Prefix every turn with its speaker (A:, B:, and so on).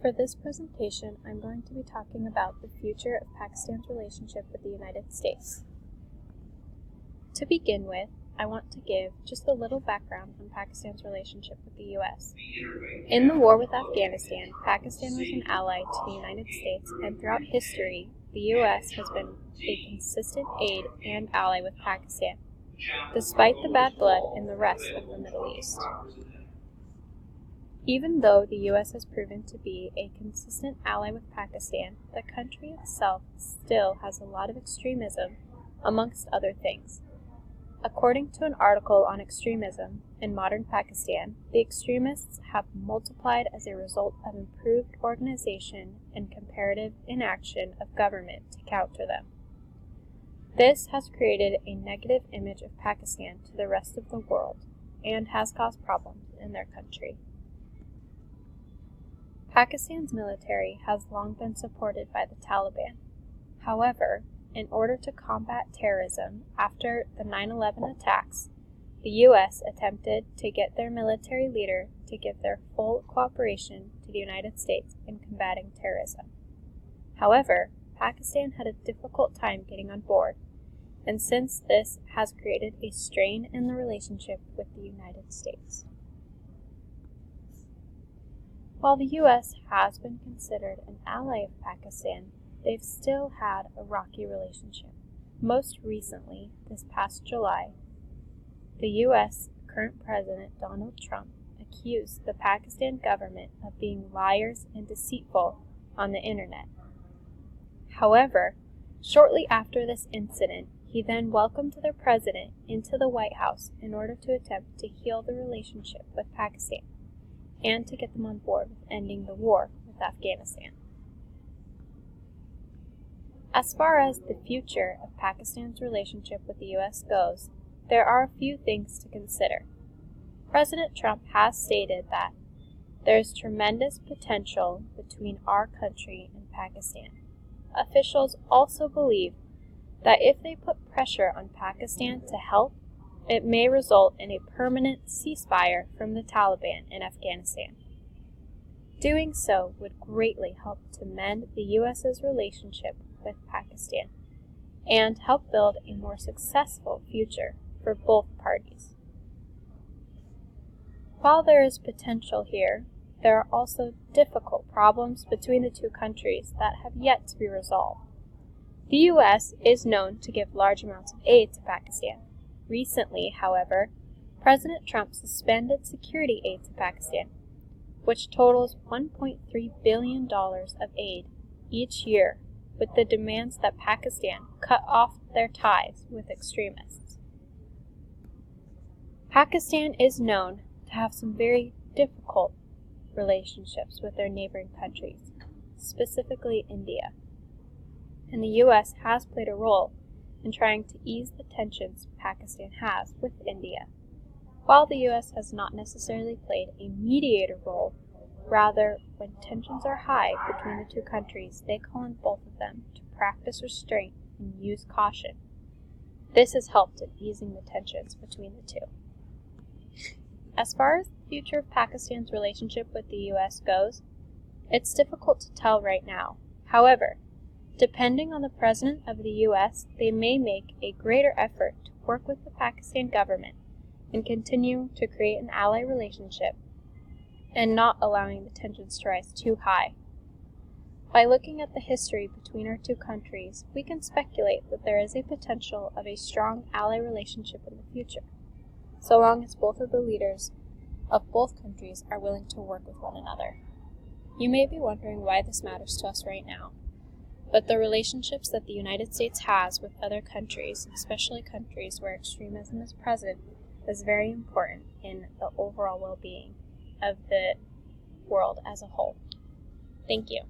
A: For this presentation, I'm going to be talking about the future of Pakistan's relationship with the United States. To begin with, I want to give just a little background on Pakistan's relationship with the U.S. In the war with Afghanistan, Pakistan was an ally to the United States, and throughout history, the U.S. has been a consistent aid and ally with Pakistan, despite the bad blood in the rest of the Middle East. Even though the U.S. has proven to be a consistent ally with Pakistan, the country itself still has a lot of extremism, amongst other things. According to an article on extremism in modern Pakistan, the extremists have multiplied as a result of improved organization and comparative inaction of government to counter them. This has created a negative image of Pakistan to the rest of the world and has caused problems in their country. Pakistan's military has long been supported by the Taliban. However, in order to combat terrorism after the 9/11 attacks, the U.S. attempted to get their military leader to give their full cooperation to the United States in combating terrorism. However, Pakistan had a difficult time getting on board, and since this has created a strain in the relationship with the United States. While the U.S. has been considered an ally of Pakistan, they've still had a rocky relationship. Most recently, this past July, the U.S. current President Donald Trump accused the Pakistan government of being liars and deceitful on the internet. However, shortly after this incident, he then welcomed the president into the White House in order to attempt to heal the relationship with Pakistan and to get them on board with ending the war with Afghanistan. As far as the future of Pakistan's relationship with the U.S. goes, there are a few things to consider. President Trump has stated that there is tremendous potential between our country and Pakistan. Officials also believe that if they put pressure on Pakistan to help, it may result in a permanent ceasefire from the Taliban in Afghanistan. Doing so would greatly help to mend the U.S.'s relationship with Pakistan and help build a more successful future for both parties. While there is potential here, there are also difficult problems between the two countries that have yet to be resolved. The U.S. is known to give large amounts of aid to Pakistan. Recently, however, President Trump suspended security aid to Pakistan, which totals $1.3 billion of aid each year, with the demands that Pakistan cut off their ties with extremists. Pakistan is known to have some very difficult relationships with their neighboring countries, specifically India, and the U.S. has played a role in trying to ease the tensions Pakistan has with India. While the U.S. has not necessarily played a mediator role, rather, when tensions are high between the two countries, they call on both of them to practice restraint and use caution. This has helped in easing the tensions between the two. As far as the future of Pakistan's relationship with the U.S. goes, it's difficult to tell right now. However, depending on the President of the U.S., they may make a greater effort to work with the Pakistan government and continue to create an ally relationship and not allowing the tensions to rise too high. By looking at the history between our two countries, we can speculate that there is a potential of a strong ally relationship in the future, so long as both of the leaders of both countries are willing to work with one another. You may be wondering why this matters to us right now. But the relationships that the United States has with other countries, especially countries where extremism is present, is very important in the overall well-being of the world as a whole. Thank you.